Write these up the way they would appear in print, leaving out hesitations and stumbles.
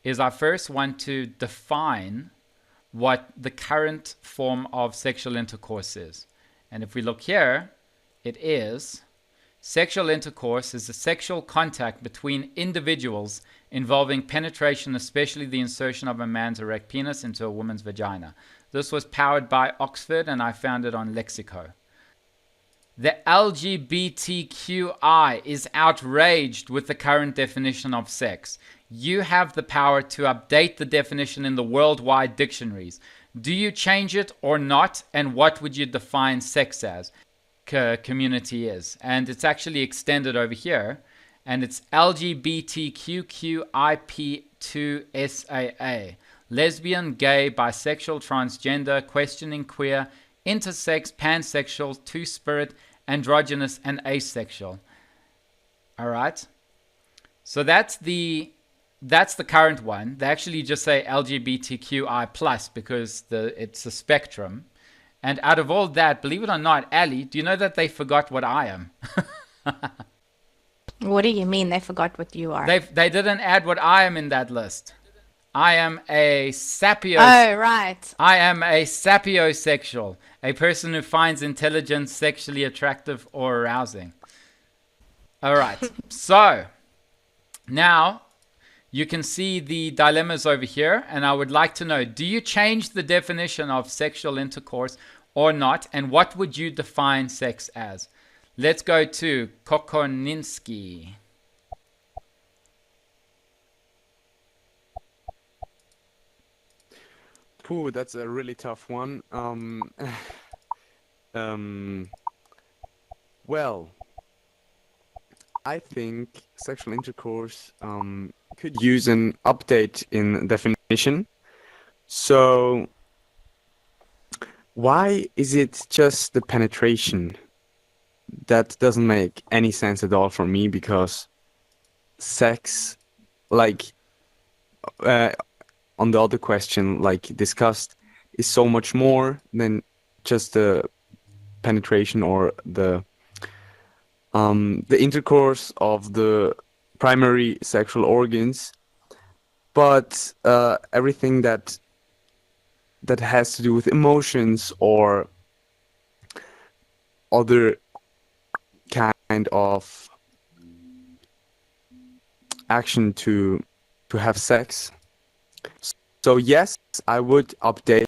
is I first want to define what the current form of sexual intercourse is. And if we look here, it is sexual intercourse is a sexual contact between individuals involving penetration, especially the insertion of a man's erect penis into a woman's vagina. This was powered by Oxford, and I found it on Lexico. The LGBTQI is outraged with the current definition of sex. You have the power to update the definition in the worldwide dictionaries. Do you change it or not? And what would you define sex as? Community is. And it's actually extended over here. And it's LGBTQIP2SAA. Lesbian, gay, bisexual, transgender, questioning, queer, intersex, pansexual, two-spirit, androgynous, and asexual. All right. So that's the current one. They actually just say LGBTQI plus because it's a spectrum. And out of all that, believe it or not, Ali, do you know that they forgot what I am? What do you mean they forgot what you are? They didn't add what I am in that list. I am a sapio. Oh, right. I am a sapiosexual, a person who finds intelligence sexually attractive or arousing. All right. So now you can see the dilemmas over here, and I would like to know, do you change the definition of sexual intercourse or not? And what would you define sex as? Let's go to Kokoninski. Ooh, that's a really tough one. Well, I think sexual intercourse could use an update in definition. So, why is it just the penetration? That doesn't make any sense at all for me, because sex, like, on the other question, like discussed, is so much more than just the penetration or the intercourse of the primary sexual organs, but everything that has to do with emotions or other kind of action to have sex. So yes, I would update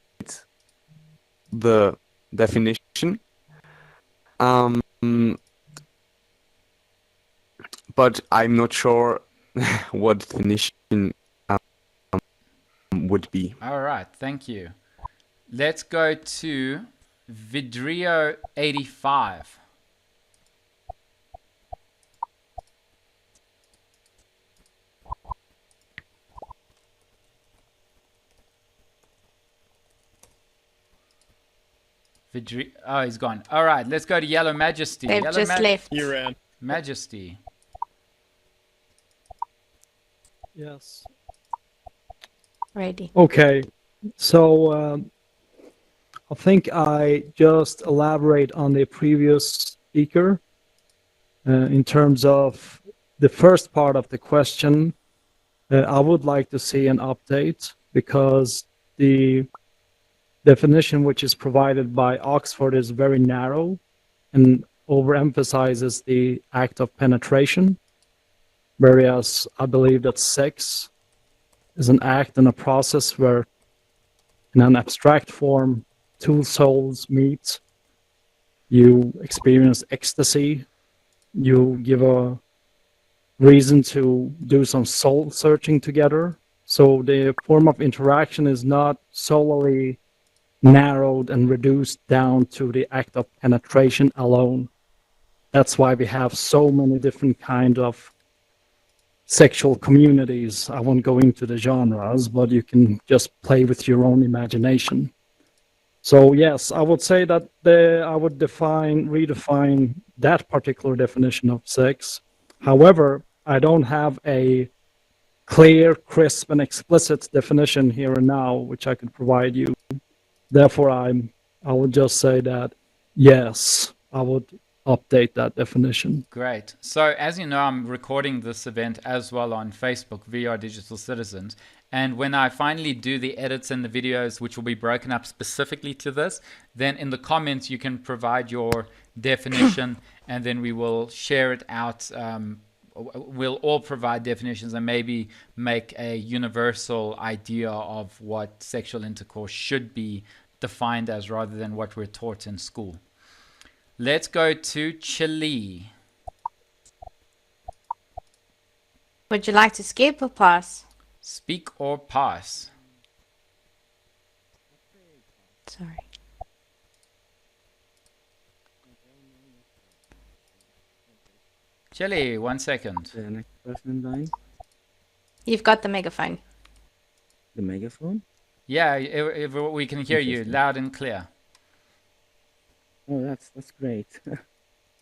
the definition, but I'm not sure what definition would be. All right, thank you. Let's go to Vidrio 85. Oh, he's gone. All right, let's go to Yellow Majesty. They've Yellow just left. He ran. Majesty. Yes. Ready. Okay. So I think I just elaborate on the previous speaker in terms of the first part of the question. I would like to see an update, because the definition which is provided by Oxford is very narrow and overemphasizes the act of penetration, whereas I believe that sex is an act and a process where, in an abstract form, two souls meet, you experience ecstasy, you give a reason to do some soul searching together. So the form of interaction is not solely narrowed and reduced down to the act of penetration alone. That's why we have so many different kind of sexual communities. I won't go into the genres, but you can just play with your own imagination. So yes, I would say that I would redefine that particular definition of sex. However, I don't have a clear, crisp, and explicit definition here and now, which I could provide you. Therefore, I would just say that, yes, I would update that definition. Great. So as you know, I'm recording this event as well on Facebook, VR Digital Citizens. And when I finally do the edits and the videos, which will be broken up specifically to this, then in the comments, you can provide your definition and then we will share it out. We'll all provide definitions and maybe make a universal idea of what sexual intercourse should be defined as rather than what we're taught in school. Let's go to Chile. Would you like to skip or pass? Speak or pass? Sorry. Chile, 1 second. The next person in line, You've got the megaphone. the megaphone. Yeah, we can hear you loud and clear. Oh, that's great.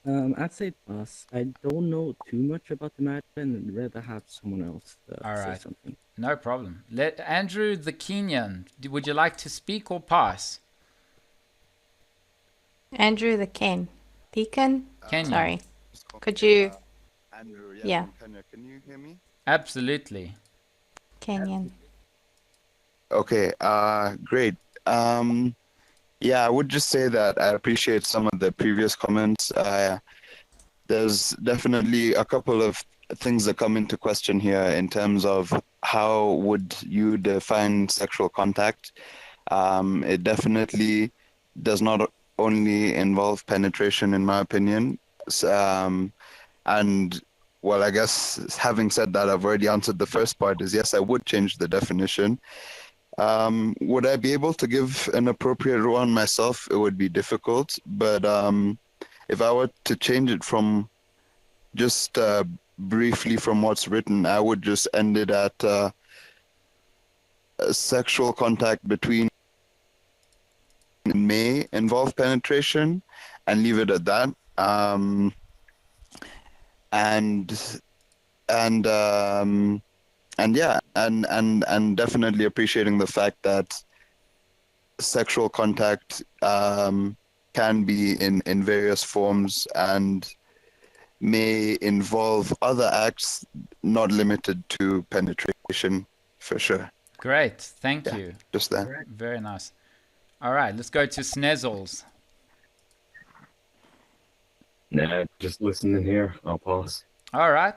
I'd say pass. I don't know too much about the matter and I'd rather have someone else All say right. something. No problem. Andrew the Kenyan, would you like to speak or pass? Andrew the Ken. Deacon? Kenyan. Sorry. Could you? Andrew, Yeah. from Kenya. Can you hear me? Absolutely. Kenyan. Okay, great. Yeah, I would just say that I appreciate some of the previous comments. There's definitely a couple of things that come into question here in terms of how would you define sexual contact. It definitely does not only involve penetration, in my opinion. And well, I guess having said that, I've already answered the first part is yes, I would change the definition. Would I be able to give an appropriate one myself? It would be difficult, but if I were to change it from just briefly from what's written, I would just end it at sexual contact between may involve penetration and leave it at that. And yeah, and definitely appreciating the fact that sexual contact can be in various forms and may involve other acts not limited to penetration, for sure. Great. Thank you. Just that. Very nice. All right, let's go to Snezzles. Nah, just listening here. I'll pause. All right.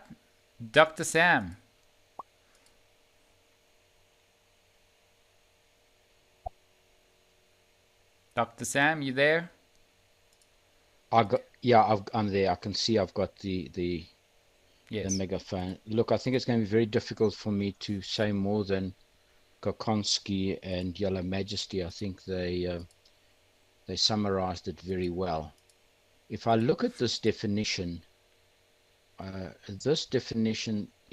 Dr. Sam. Dr. Sam, you there? I'm there. I can see I've got the Yes. megaphone. Look, I think it's going to be very difficult for me to say more than Kokonsky and Yellow Majesty. I think they summarized it very well. If I look at this definition,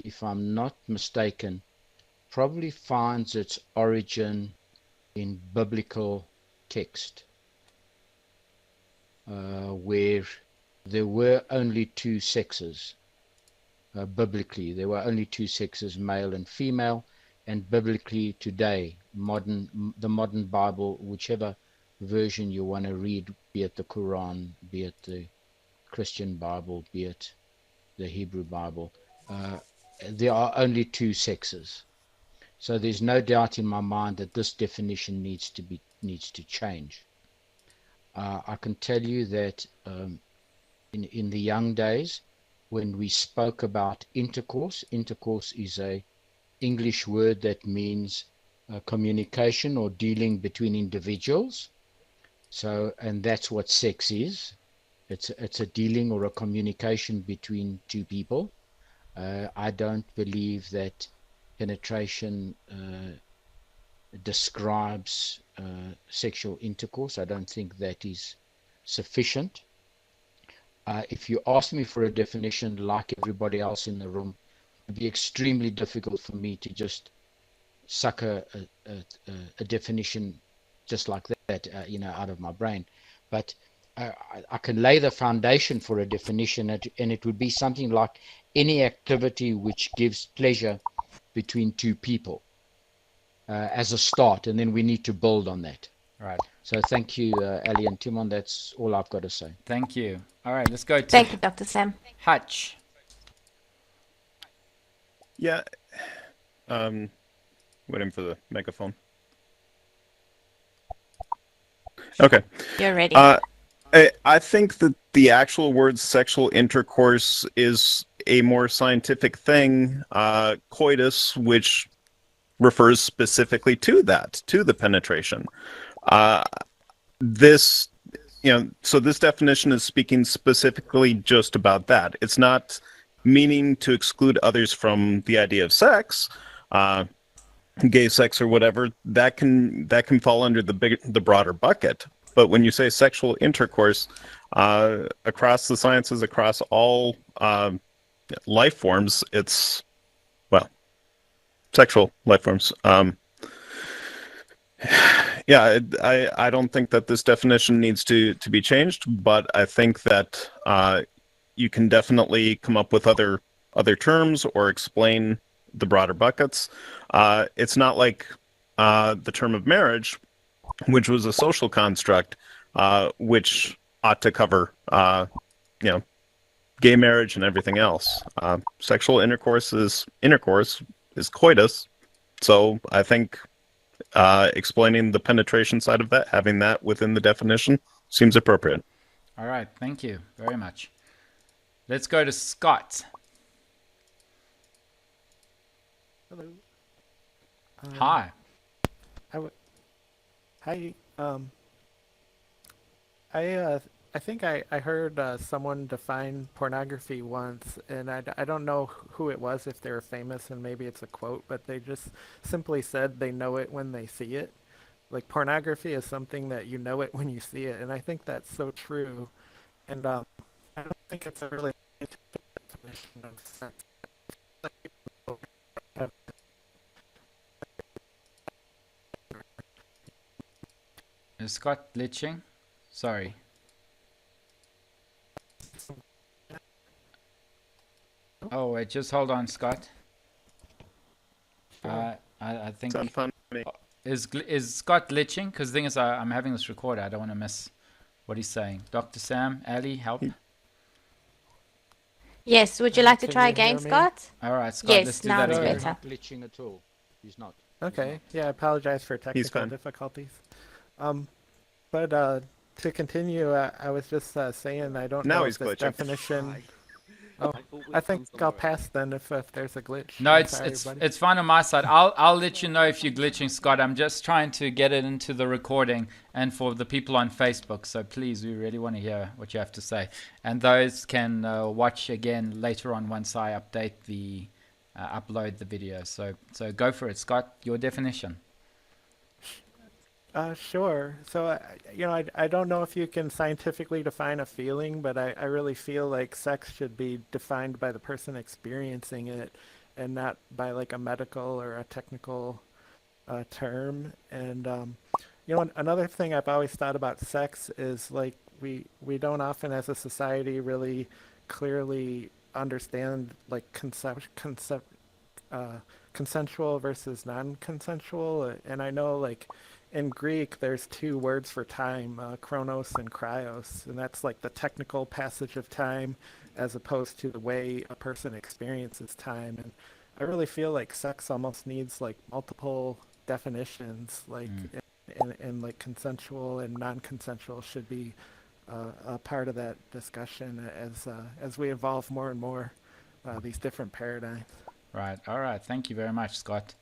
if I'm not mistaken, probably finds its origin in biblical text, where there were only two sexes. Biblically, there were only two sexes, male and female, and biblically today, the modern Bible, whichever version you want to read, be it the Quran, be it the Christian Bible, be it the Hebrew Bible, there are only two sexes. So there's no doubt in my mind that this definition needs to change. I can tell you that in the young days, when we spoke about intercourse is a English word that means communication or dealing between individuals. So, and that's what sex is. It's a dealing or a communication between two people. I don't believe that penetration describes sexual intercourse. I don't think that is sufficient. If you ask me for a definition, like everybody else in the room, it'd be extremely difficult for me to just suck a definition just like that, out of my brain. But I can lay the foundation for a definition, and it would be something like any activity which gives pleasure between two people as a start, and then we need to build on that. Right. So thank you, Ali and Timon. That's all I've got to say. Thank you. All right, let's go to Thank you, Dr. Sam. Hutch. Yeah. Waiting for the microphone. Okay. You're ready. I think that the actual word sexual intercourse is a more scientific thing, coitus, which refers specifically to that, to the penetration. This, so this definition is speaking specifically just about that. It's not meaning to exclude others from the idea of sex, gay sex or whatever. That can fall under the broader bucket. But when you say sexual intercourse, across the sciences, across all life forms, it's, well, sexual life forms. Yeah, I don't think that this definition needs to be changed, but I think that you can definitely come up with other terms or explain the broader buckets. It's not like the term of marriage, which was a social construct, which ought to cover, gay marriage and everything else. Sexual intercourse is coitus. So I think explaining the penetration side of that, having that within the definition, seems appropriate. All right, thank you very much. Let's go to Scott. Hello. Hi. Hi. I think I heard someone define pornography once, and I don't know who it was, if they were famous, and maybe it's a quote, but they just simply said they know it when they see it. Like, pornography is something that you know it when you see it, and I think that's so true. And I don't think it's a really definition of sex. Is Scott glitching? Sorry. Oh, wait, just hold on, Scott. I think... Sounds fun to me. Is Scott glitching? Because the thing is, I'm having this recorded. I don't want to miss what he's saying. Dr. Sam, Ali, help. Yes, would you like to Can try you hear again, me? Scott? All right, Scott, Yes, let's do now that it's again. He's better. not glitching at all. He's not. Okay. Yeah, I apologize for technical fine. difficulties. But to continue, I was just saying I don't Now know he's if this glitching. definition. Oh, I think I'll pass then if there's a glitch. No, I'm it's sorry, it's buddy. it's fine on my side. I'll let you know if you're glitching, Scott. I'm just trying to get it into the recording and for the people on Facebook. So please, we really want to hear what you have to say. And those can watch again later on once I update the upload the video. So go for it, Scott. Your definition. Sure. So, I don't know if you can scientifically define a feeling, but I really feel like sex should be defined by the person experiencing it and not by like a medical or a technical term. And, another thing I've always thought about sex is like we don't often as a society really clearly understand like consensual versus non-consensual. And I know like in Greek, there's two words for time, chronos and kryos, and that's like the technical passage of time as opposed to the way a person experiences time. And I really feel like sex almost needs like multiple definitions, like and like consensual and non-consensual should be a part of that discussion as we evolve more and more these different paradigms. Right. All right. Thank you very much, Scott.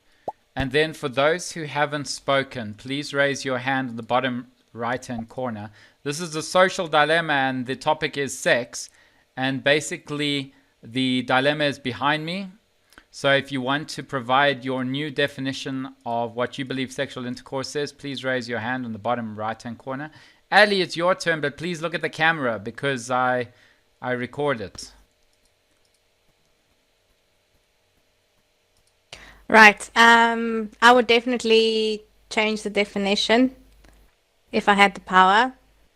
And then for those who haven't spoken, please raise your hand in the bottom right-hand corner. This is a social dilemma and the topic is sex. And basically the dilemma is behind me. So if you want to provide your new definition of what you believe sexual intercourse is, please raise your hand in the bottom right-hand corner. Ali, it's your turn, but please look at the camera because I record it. Right. I would definitely change the definition if I had the power.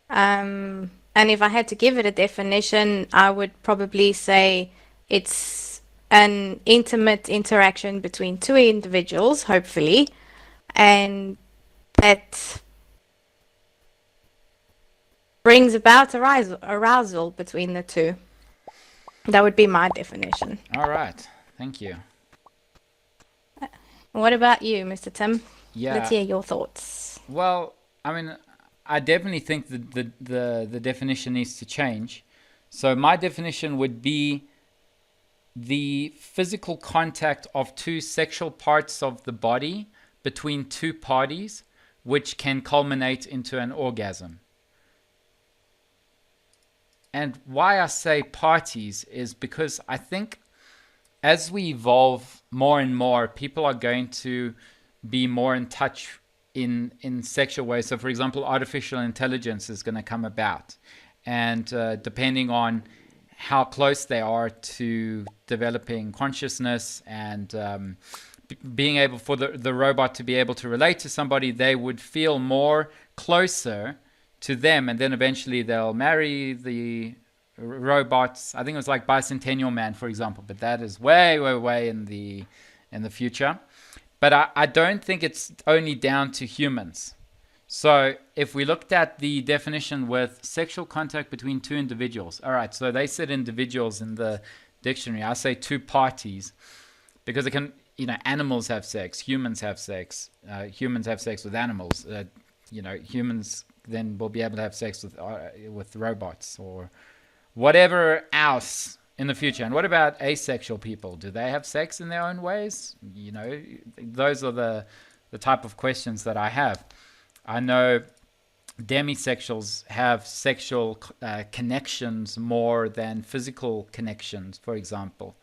And if I had to give it a definition, I would probably say it's an intimate interaction between two individuals, hopefully, and that brings about arousal between the two. That would be my definition. All right. Thank you. What about you, Mr. Tim? Yeah. Let's hear your thoughts. Well, I mean, I definitely think that the definition needs to change. So my definition would be the physical contact of two sexual parts of the body between two parties, which can culminate into an orgasm. And why I say parties is because I think as we evolve more and more, people are going to be more in touch in sexual ways. So for example, artificial intelligence is going to come about. And depending on how close they are to developing consciousness and being able for the robot to be able to relate to somebody, they would feel more closer to them, and then eventually they'll marry the robots. I think it was like Bicentennial Man, for example, but that is way, way, way in the future. But I don't think it's only down to humans. So if we looked at the definition with sexual contact between two individuals, all right, so they said individuals in the dictionary. I say two parties because it can, animals have sex, humans have sex with animals. Humans then will be able to have sex with robots or whatever else in the future. And what about asexual people? Do they have sex in their own ways? Those are the type of questions that I have. I know demisexuals have sexual connections more than physical connections, for example.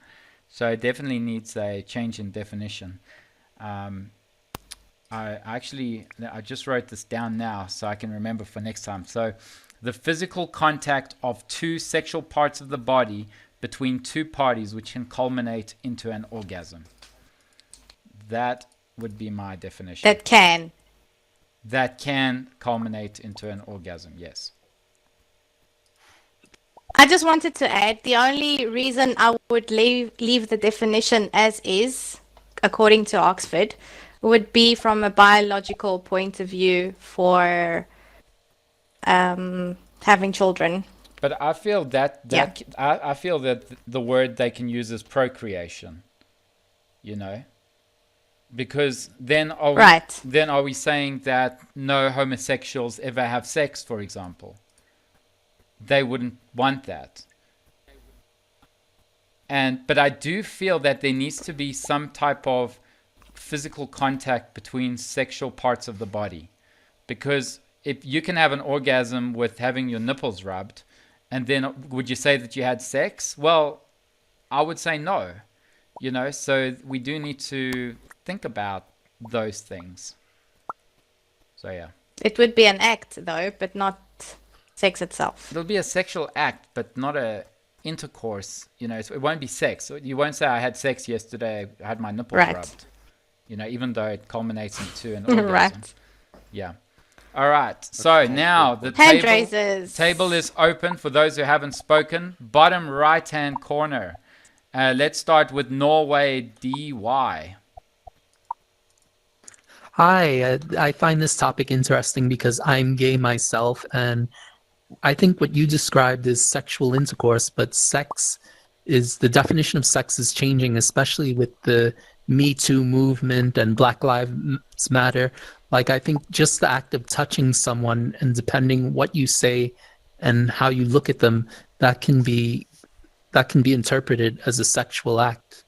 So it definitely needs a change in definition. I just wrote this down now so I can remember for next time. So the physical contact of two sexual parts of the body between two parties which can culminate into an orgasm. That would be my definition. That can culminate into an orgasm, yes. I just wanted to add, the only reason I would leave the definition as is, according to Oxford, would be from a biological point of view for having children. But I feel I feel that the word they can use is procreation, because then are we saying that no homosexuals ever have sex, for example? They wouldn't want that. But I do feel that there needs to be some type of physical contact between sexual parts of the body, because if you can have an orgasm with having your nipples rubbed, and then would you say that you had sex? Well, I would say no. So we do need to think about those things. So yeah. It would be an act though, but not sex itself. It'll be a sexual act, but not a intercourse. So it won't be sex. You won't say I had sex yesterday, I had my nipples rubbed. Even though it culminates into an orgasm. Right. Yeah. All right. So now the table is open for those who haven't spoken. Bottom right-hand corner. Let's start with Norway DY. Hi, I find this topic interesting because I'm gay myself, and I think what you described is sexual intercourse, but the definition of sex is changing, especially with the Me Too movement and Black Lives Matter. Like, I think just the act of touching someone, and depending what you say and how you look at them, that can be interpreted as a sexual act.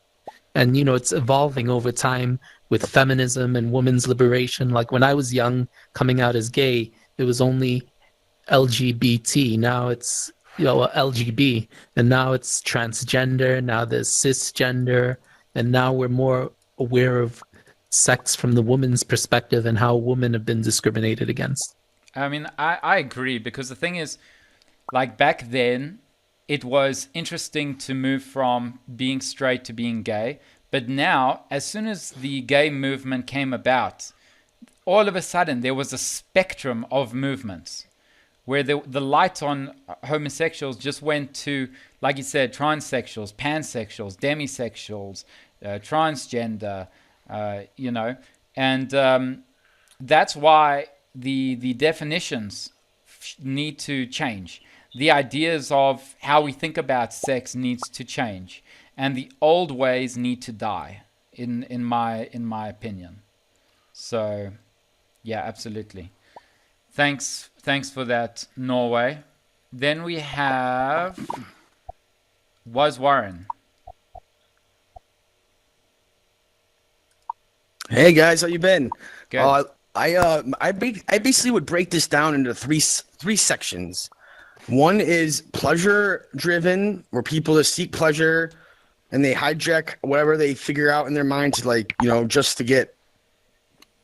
And it's evolving over time with feminism and women's liberation. Like when I was young, coming out as gay, it was only LGBT. Now it's LGB, and now it's transgender. Now there's cisgender, and now we're more aware of sex from the woman's perspective and how women have been discriminated against. I mean, I agree, because the thing is, like back then, it was interesting to move from being straight to being gay. But now, as soon as the gay movement came about, all of a sudden there was a spectrum of movements where the light on homosexuals just went to, like you said, transsexuals, pansexuals, demisexuals, transgender, and that's why the definitions need to change. The ideas of how we think about sex needs to change, and the old ways need to die. In my opinion. So, yeah, absolutely. Thanks for that, Norway. Then we have Was Warren. Hey guys, how you been? Good. I basically would break this down into three sections. One is pleasure driven, where people just seek pleasure and they hijack whatever they figure out in their mind to, like, you know, just to get,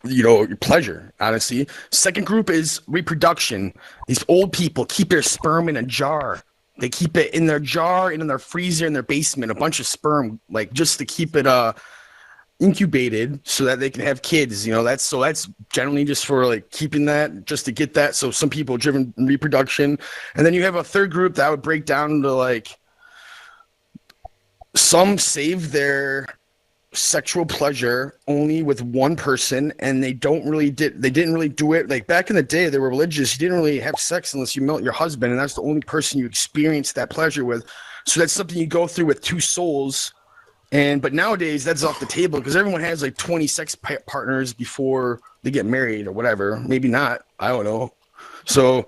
you know, pleasure, honestly. Second group is reproduction. These old people keep their sperm in a jar. They keep it in their jar and in their freezer in their basement, a bunch of sperm, like, just to keep it incubated so that they can have kids. You know, that's generally just for, like, keeping that, just to get that. So some people driven reproduction. And then you have a third group that would break down into, like, some save their sexual pleasure only with one person, and they didn't really do it. Like, back in the day, they were religious. You didn't really have sex unless you met your husband, and that's the only person you experienced that pleasure with. So that's something you go through with two souls. But nowadays that's off the table because everyone has like 20 sex partners before they get married or whatever. Maybe not. I don't know. So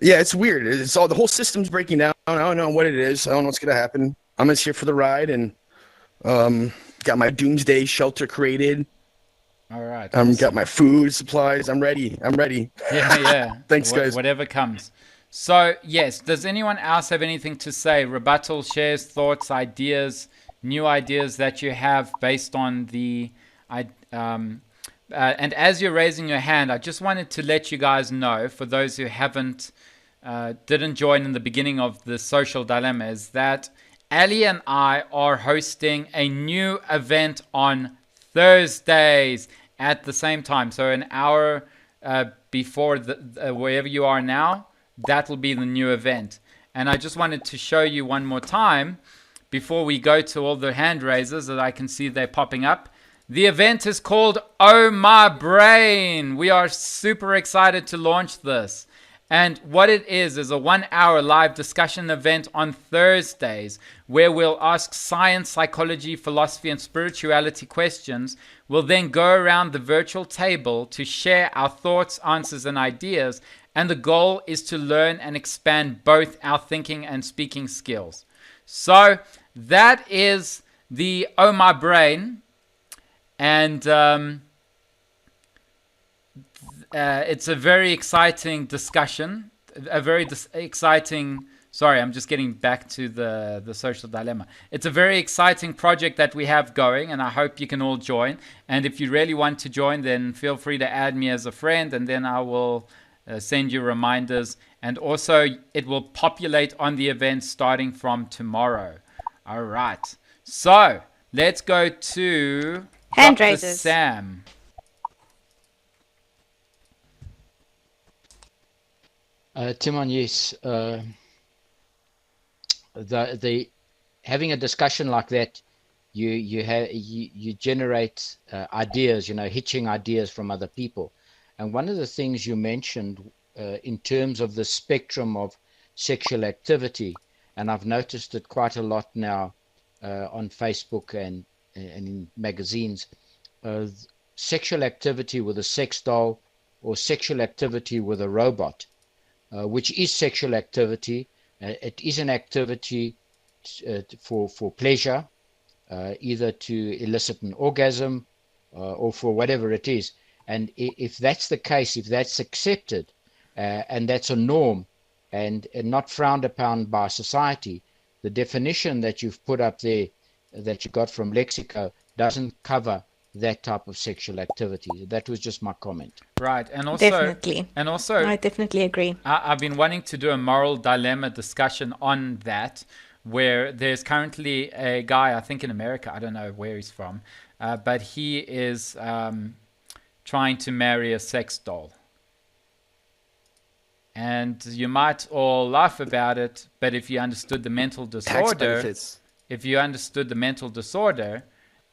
yeah, it's weird. It's all, the whole system's breaking down. I don't know what it is. I don't know what's going to happen. I'm just here for the ride, and got my doomsday shelter created. All right. Got my food supplies. I'm ready. Yeah. Thanks, guys. Whatever comes. So, yes, does anyone else have anything to say? Rebuttal, shares, thoughts, ideas, new ideas that you have based on the... and as you're raising your hand, I just wanted to let you guys know, for those who didn't join in the beginning of the social dilemma, is that Ali and I are hosting a new event on Thursdays at the same time. So an hour before wherever you are now, that will be the new event. And I just wanted to show you one more time before we go to all the hand raisers that I can see they're popping up. The event is called Oh My Brain. We are super excited to launch this. And what it is a 1 hour live discussion event on Thursdays where we'll ask science, psychology, philosophy, and spirituality questions. We'll then go around the virtual table to share our thoughts, answers, and ideas. And the goal is to learn and expand both our thinking and speaking skills. So that is the Oh My Brain. And it's a very exciting discussion, sorry, I'm just getting back to the social dilemma. It's a very exciting project that we have going, and I hope you can all join. And if you really want to join, then feel free to add me as a friend, and then I will send you reminders. And also, it will populate on the event starting from tomorrow. All right. So, let's go to hand Dr. raisers. Sam. Timon, yes. The having a discussion like that, you generate ideas, hitching ideas from other people. And one of the things you mentioned in terms of the spectrum of sexual activity, and I've noticed it quite a lot now on Facebook and in magazines, sexual activity with a sex doll or sexual activity with a robot. Which is sexual activity. It is an activity for pleasure, either to elicit an orgasm or for whatever it is. And if that's the case, if that's accepted and that's a norm and not frowned upon by society, the definition that you've put up there that you got from Lexico doesn't cover that type of sexual activity. That was just my comment. Right, and also Definitely. And also, I definitely agree. I've been wanting to do a moral dilemma discussion on that, where there's currently a guy, I think in America, I don't know where he's from, but he is trying to marry a sex doll. And you might all laugh about it, but if you understood the mental disorder,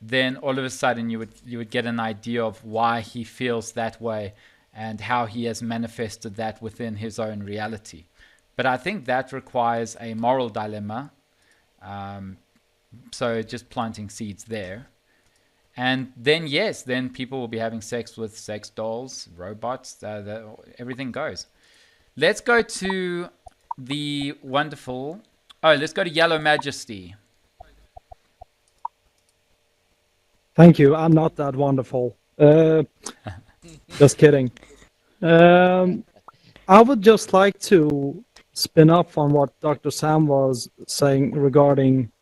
then all of a sudden you would get an idea of why he feels that way. and how he has manifested that within his own reality. But I think that requires a moral dilemma. So just planting seeds there. And then, yes, then people will be having sex with sex dolls, robots, everything goes. Let's go to the wonderful... Oh, let's go to Yellow Majesty. Thank you. I'm not that wonderful. Just kidding. I would just like to spin off on what Dr. Sam was saying regarding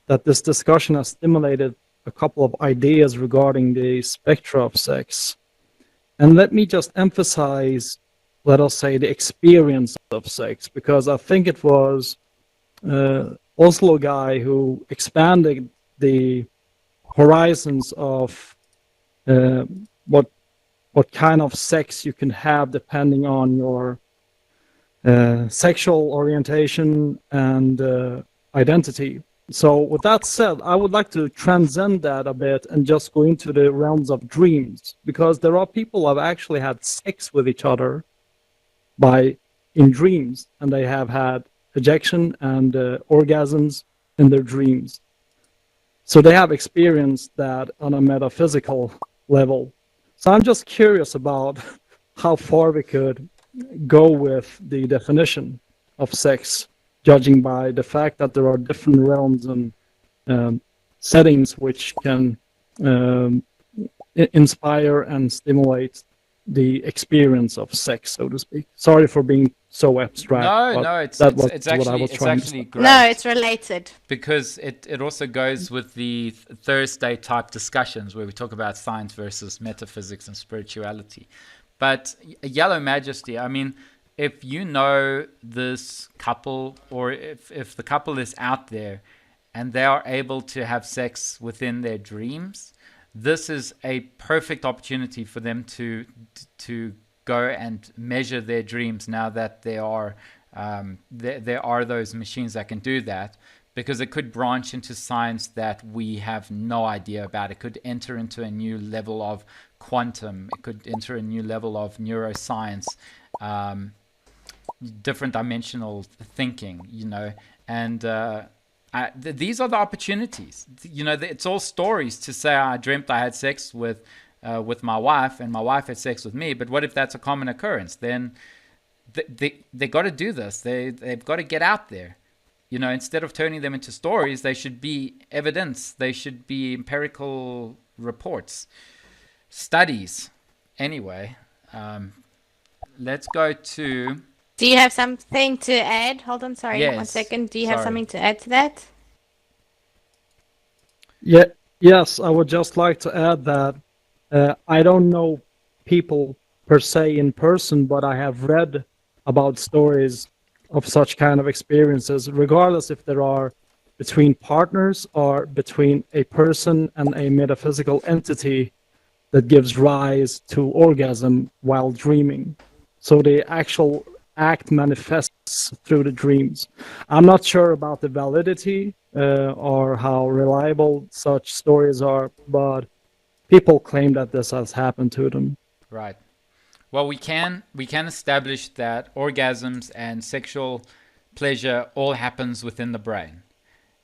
that this discussion has stimulated a couple of ideas regarding the spectra of sex. And let me just emphasize, let us say, the experience of sex, because I think it was Oslo guy who expanded the horizons of what kind of sex you can have depending on your sexual orientation and identity. So with that said, I would like to transcend that a bit and just go into the realms of dreams, because there are people who have actually had sex with each other in dreams, and they have had ejection and orgasms in their dreams. So they have experienced that on a metaphysical level. So I'm just curious about how far we could go with the definition of sex, judging by the fact that there are different realms and settings which can inspire and stimulate the experience of sex, so to speak. Sorry for being so abstract. No, it's actually great. No, it's related. Because it also goes with the Thursday type discussions where we talk about science versus metaphysics and spirituality. But Yellow Majesty, I mean, if you know this couple, or if the couple is out there and they are able to have sex within their dreams, this is a perfect opportunity for them to go and measure their dreams now that there are those machines that can do that, because it could branch into science that we have no idea about. It could enter into a new level of quantum. It could enter a new level of neuroscience, different dimensional thinking, and these are the opportunities. It's all stories to say, I dreamt I had sex with my wife and my wife had sex with me, but what if that's a common occurrence? Then they got to do this. They've got to get out there. Instead of turning them into stories, they should be evidence. They should be empirical reports, studies. Anyway, let's go to... Do you have something to add? Hold on, sorry, yes. 1 second. Do you have something to add to that? Yeah, yes, I would just like to add that I don't know people per se in person, but I have read about stories of such kind of experiences, regardless if there are between partners or between a person and a metaphysical entity that gives rise to orgasm while dreaming. So the actual act manifests through the dreams. I'm not sure about the validity or how reliable such stories are, but people claim that this has happened to them. Right. Well, we can establish that orgasms and sexual pleasure all happens within the brain,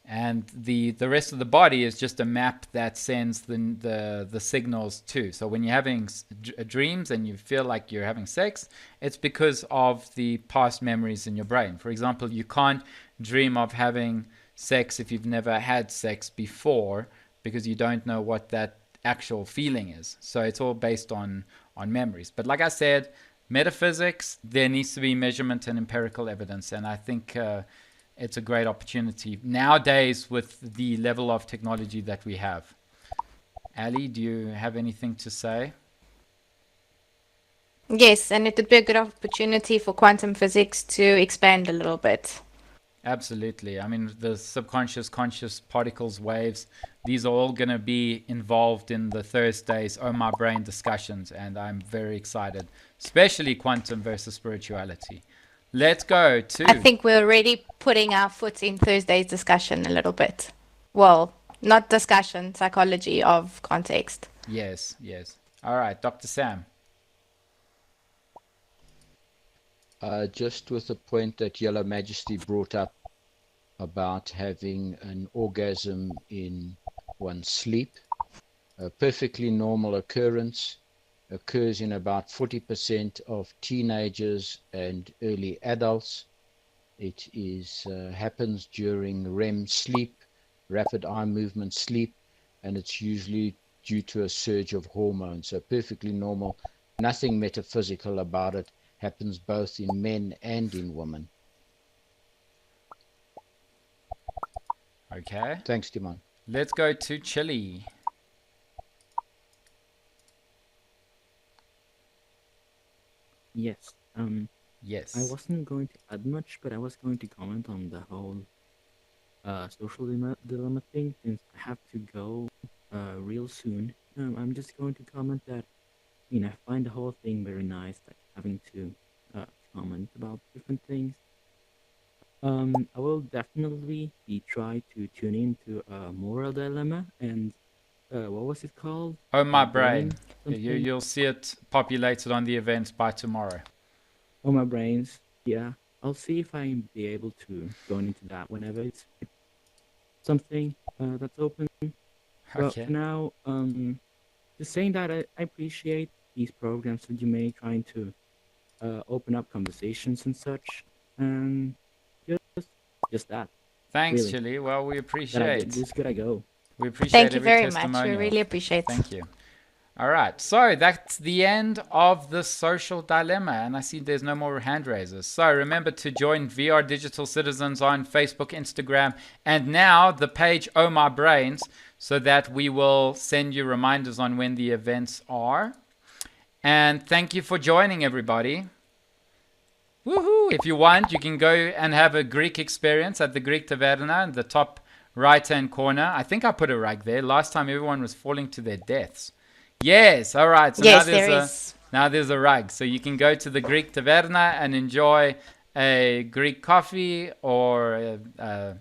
and the rest of the body is just a map that sends the signals too. So when you're having dreams and you feel like you're having sex, it's because of the past memories in your brain. For example, you can't dream of having sex if you've never had sex before, because you don't know what that actual feeling is. So it's all based on memories. But like I said, metaphysics, there needs to be measurement and empirical evidence, and I think it's a great opportunity nowadays with the level of technology that we have. Ali, do you have anything to say? Yes, and it would be a good opportunity for quantum physics to expand a little bit. Absolutely. I mean, the subconscious, conscious particles, waves, these are all going to be involved in the Thursdays Oh My Brain discussions, and I'm very excited, especially quantum versus spirituality. Let's go to... I think we're already putting our foot in Thursday's discussion a little bit. Well, not discussion, psychology of context. Yes. All right, Dr. Sam. Just with the point that Yellow Majesty brought up about having an orgasm in one's sleep, a perfectly normal occurrence, occurs in about 40% of teenagers and early adults. It is happens during REM sleep, rapid eye movement sleep, and it's usually due to a surge of hormones. So perfectly normal, nothing metaphysical about it. Happens both in men and in women. Okay. Thanks, Timon. Let's go to Chile. Yes. Yes. I wasn't going to add much, but I was going to comment on the whole social dilemma thing since I have to go real soon. I'm just going to comment that, I find the whole thing very nice, like having to comment about different things. I will definitely be try to tune into a moral dilemma and what was it called? Oh my brain. something? You'll see it populated on the events by tomorrow. Oh my brains. Yeah, I'll see if I be able to join into that whenever it's something that's open. But Okay. for now, just saying that I appreciate these programs that you make, trying to open up conversations and such, and just that. Thanks, really. Chile. Well, we appreciate. Just gotta go. We appreciate Thank you every very much. We testimonial. really appreciate it. Thank you. All right. So that's the end of the social dilemma. And I see there's no more hand raisers. So remember to join VR Digital Citizens on Facebook, Instagram, and now the page Oh My Brains, so that we will send you reminders on when the events are. And thank you for joining, everybody. Woohoo! If you want, you can go and have a Greek experience at the Greek Taverna in the top right-hand corner. I think I put a rug there. Last time everyone was falling to their deaths. Yes, all right. So yes, now there's a rug. So you can go to the Greek Taverna and enjoy a Greek coffee or a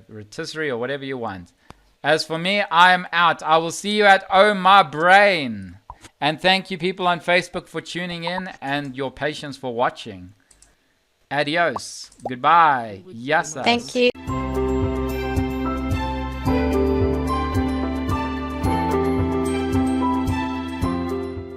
rotisserie or whatever you want. As for me, I am out. I will see you at Oh My Brain. And thank you people on Facebook for tuning in and your patience for watching. Adios. Goodbye. Yes. Thank you.